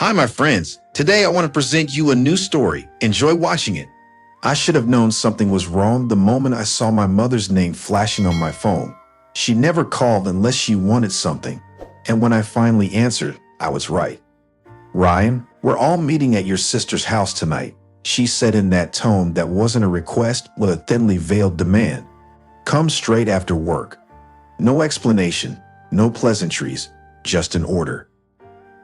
Hi, my friends. Today I want to present you a new story. Enjoy watching it. I should have known something was wrong the moment I saw my mother's name flashing on my phone. She never called unless she wanted something. And when I finally answered, I was right. "Ryan, we're all meeting at your sister's house tonight," she said in that tone that wasn't a request but a thinly veiled demand. "Come straight after work." No explanation, no pleasantries, just an order.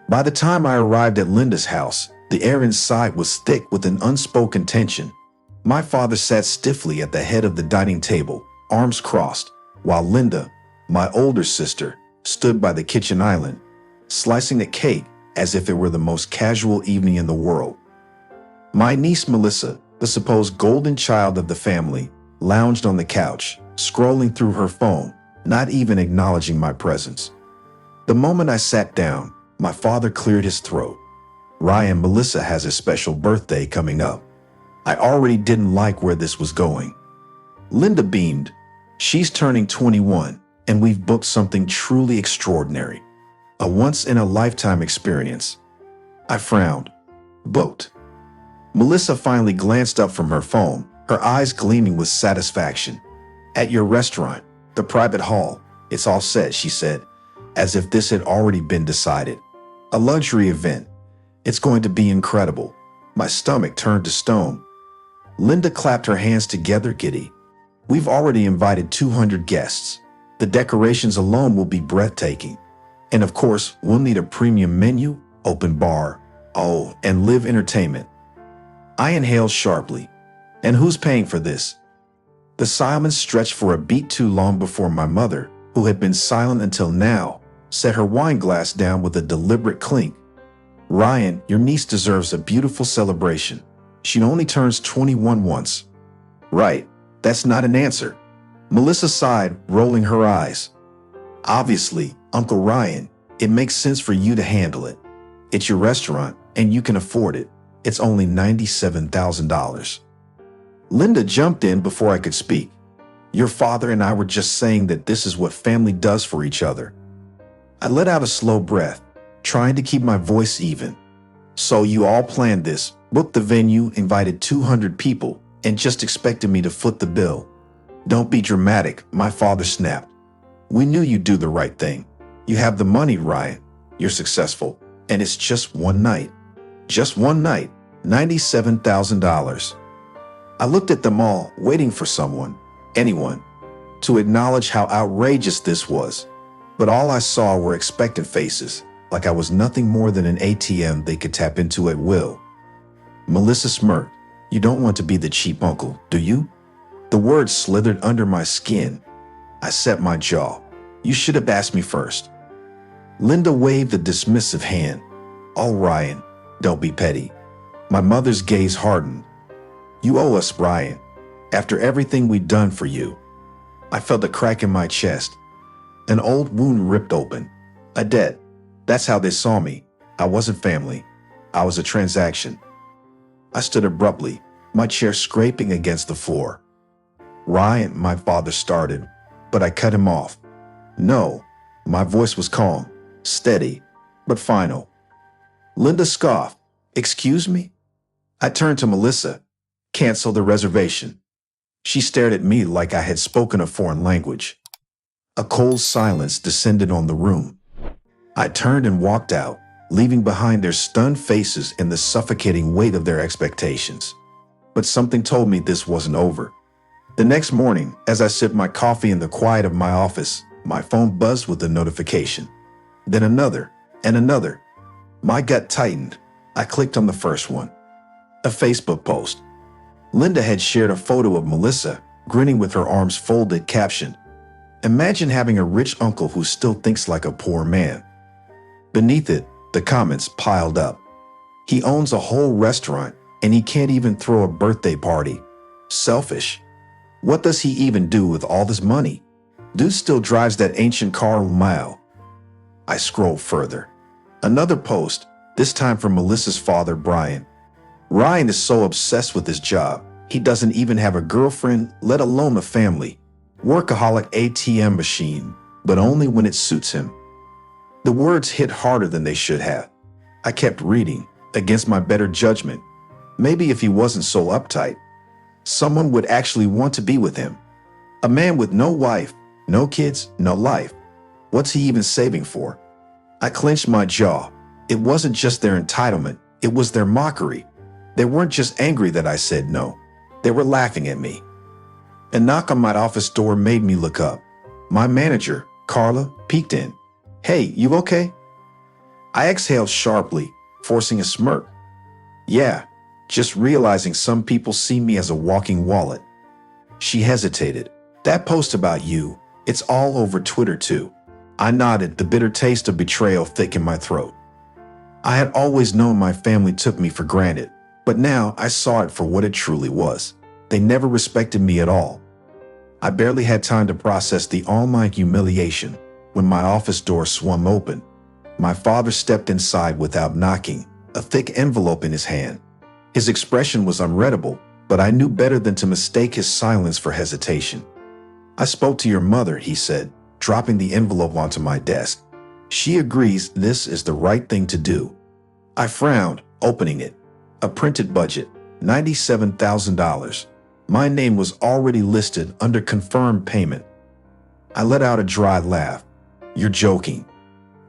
By the time I arrived at Linda's house, the air inside was thick with an unspoken tension. My father sat stiffly at the head of the dining table, arms crossed, while Linda, my older sister, stood by the kitchen island, slicing a cake as if it were the most casual evening in the world. My niece Melissa, the supposed golden child of the family, lounged on the couch, scrolling through her phone, not even acknowledging my presence. The moment I sat down, my father cleared his throat. "Ryan, Melissa has a special birthday coming up." I already didn't like where this was going. Linda beamed. "She's turning 21, and we've booked something truly extraordinary. A once-in-a-lifetime experience." I frowned. "Booked?" Melissa finally glanced up from her phone, her eyes gleaming with satisfaction. "At your restaurant, the private hall. It's all set," she said, as if this had already been decided. "A luxury event. It's going to be incredible." My stomach turned to stone. Linda clapped her hands together, giddy. "We've already invited 200 guests. The decorations alone will be breathtaking. And of course, we'll need a premium menu, open bar, and live entertainment." I inhaled sharply. "And who's paying for this?" The silence stretched for a beat too long before my mother, who had been silent until now, set her wine glass down with a deliberate clink. "Ryan, your niece deserves a beautiful celebration. She only turns 21 once." "Right, that's not an answer." Melissa sighed, rolling her eyes. "Obviously, Uncle Ryan, it makes sense for you to handle it. It's your restaurant, and you can afford it. It's only $97,000. Linda jumped in before I could speak. "Your father and I were just saying that this is what family does for each other." I let out a slow breath, trying to keep my voice even. "So you all planned this, booked the venue, invited 200 people, and just expected me to foot the bill?" "Don't be dramatic," my father snapped. "We knew you'd do the right thing. You have the money, Ryan. You're successful. And it's just one night." Just one night, $97,000. I looked at them all, waiting for anyone, to acknowledge how outrageous this was. But all I saw were expectant faces, like I was nothing more than an ATM they could tap into at will. Melissa smirked. "You don't want to be the cheap uncle, do you?" The words slithered under my skin. I set my jaw. "You should have asked me first." Linda waved a dismissive hand. "Oh, Ryan, don't be petty." My mother's gaze hardened. "You owe us, Ryan, after everything we've done for you." I felt a crack in my chest. An old wound ripped open. A debt. That's how they saw me. I wasn't family. I was a transaction. I stood abruptly, my chair scraping against the floor. "Ryan," my father started, but I cut him off. "No." My voice was calm, steady, but final. Linda scoffed. "Excuse me?" I turned to Melissa. "Cancel the reservation." She stared at me like I had spoken a foreign language. A cold silence descended on the room. I turned and walked out, leaving behind their stunned faces and the suffocating weight of their expectations. But something told me this wasn't over. The next morning, as I sipped my coffee in the quiet of my office, my phone buzzed with a notification. Then another, and another. My gut tightened. I clicked on the first one. A Facebook post. Linda had shared a photo of Melissa, grinning with her arms folded, captioned, "Imagine having a rich uncle who still thinks like a poor man." Beneath it, the comments piled up. "He owns a whole restaurant, and he can't even throw a birthday party. Selfish. What does he even do with all this money? Dude still drives that ancient car a mile." I scrolled further. Another post, this time from Melissa's father, Brian. "Ryan is so obsessed with his job, he doesn't even have a girlfriend, let alone a family. Workaholic ATM machine, but only when it suits him." The words hit harder than they should have. I kept reading, against my better judgment. Maybe if he wasn't so uptight, someone would actually want to be with him. A man with no wife, no kids, no life. What's he even saving for? I clenched my jaw. It wasn't just their entitlement, it was their mockery. They weren't just angry that I said no. They were laughing at me. A knock on my office door made me look up. My manager, Carla, peeked in. "Hey, you okay?" I exhaled sharply, forcing a smirk. "Yeah, just realizing some people see me as a walking wallet." She hesitated. "That post about you, it's all over Twitter too." I nodded, the bitter taste of betrayal thick in my throat. I had always known my family took me for granted, but now I saw it for what it truly was. They never respected me at all. I barely had time to process the online humiliation when my office door swung open. My father stepped inside without knocking, a thick envelope in his hand. His expression was unreadable, but I knew better than to mistake his silence for hesitation. "I spoke to your mother," he said, dropping the envelope onto my desk. "She agrees this is the right thing to do." I frowned, opening it. A printed budget, $97,000. My name was already listed under confirmed payment. I let out a dry laugh. "You're joking."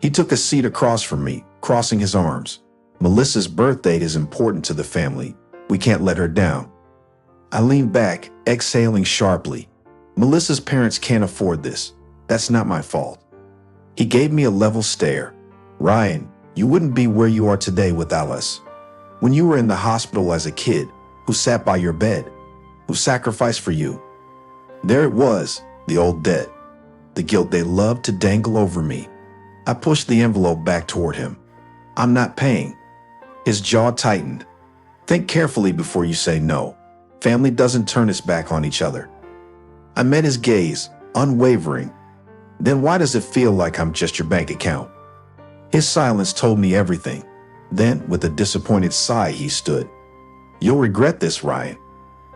He took a seat across from me, crossing his arms. "Melissa's birth date is important to the family. We can't let her down." I leaned back, exhaling sharply. "Melissa's parents can't afford this. That's not my fault." He gave me a level stare. "Ryan, you wouldn't be where you are today without us. When you were in the hospital as a kid, who sat by your bed? Who sacrificed for you?" There it was, the old debt, the guilt they loved to dangle over me. I pushed the envelope back toward him. "I'm not paying." His jaw tightened. "Think carefully before you say no. Family doesn't turn its back on each other." I met his gaze, unwavering. "Then why does it feel like I'm just your bank account?" His silence told me everything. Then, with a disappointed sigh, he stood. "You'll regret this, Ryan."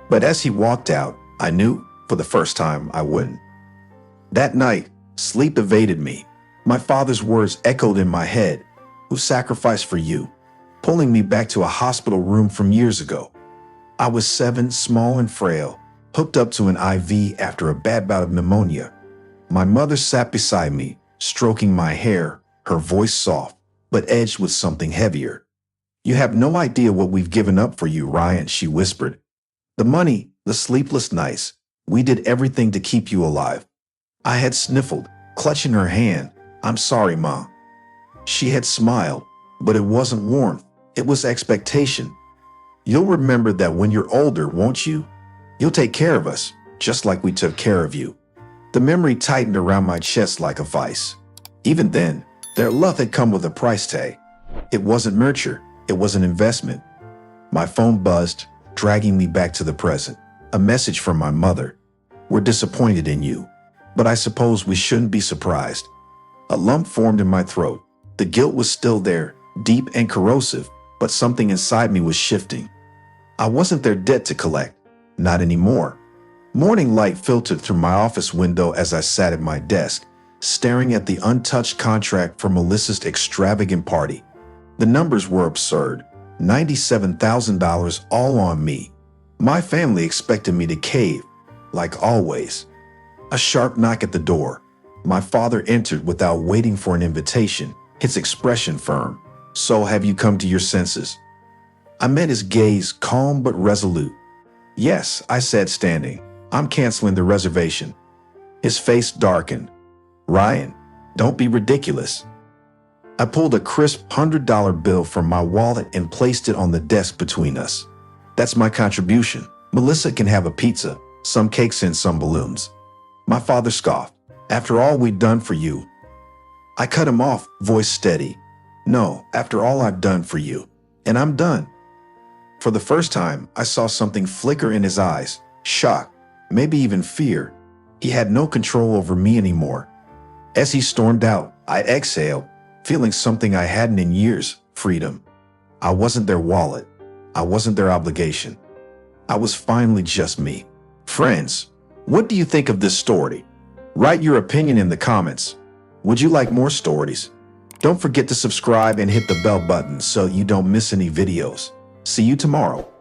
But as he walked out, I knew, for the first time, I wouldn't. That night, sleep evaded me. My father's words echoed in my head. "Who sacrificed for you?" Pulling me back to a hospital room from years ago. I was 7, small and frail, hooked up to an IV after a bad bout of pneumonia. My mother sat beside me, stroking my hair, her voice soft, but edged with something heavier. "You have no idea what we've given up for you, Ryan," she whispered. "The money, the sleepless nights. We did everything to keep you alive." I had sniffled, clutching her hand. "I'm sorry, Ma." She had smiled, but it wasn't warmth. It was expectation. "You'll remember that when you're older, won't you? You'll take care of us, just like we took care of you." The memory tightened around my chest like a vice. Even then, their love had come with a price tag. It wasn't nurture, it was an investment. My phone buzzed, dragging me back to the present. A message from my mother. "We're disappointed in you, but I suppose we shouldn't be surprised." A lump formed in my throat. The guilt was still there, deep and corrosive, but something inside me was shifting. I wasn't their debt to collect. Not anymore. Morning light filtered through my office window as I sat at my desk, staring at the untouched contract for Melissa's extravagant party. The numbers were absurd. $97,000 all on me. My family expected me to cave, like always. A sharp knock at the door. My father entered without waiting for an invitation, his expression firm. "So have you come to your senses?" I met his gaze, calm but resolute. "Yes," I said, standing. "I'm canceling the reservation." His face darkened. "Ryan, don't be ridiculous." I pulled a crisp $100 bill from my wallet and placed it on the desk between us. "That's my contribution. Melissa can have a pizza, some cakes and some balloons." My father scoffed. "After all we've done for you." I cut him off, voice steady. "No, after all I've done for you. And I'm done." For the first time, I saw something flicker in his eyes. Shock, maybe even fear. He had no control over me anymore. As he stormed out, I exhaled, feeling something I hadn't in years, freedom. I wasn't their wallet. I wasn't their obligation. I was finally just me. Friends, what do you think of this story? Write your opinion in the comments. Would you like more stories? Don't forget to subscribe and hit the bell button so you don't miss any videos. See you tomorrow.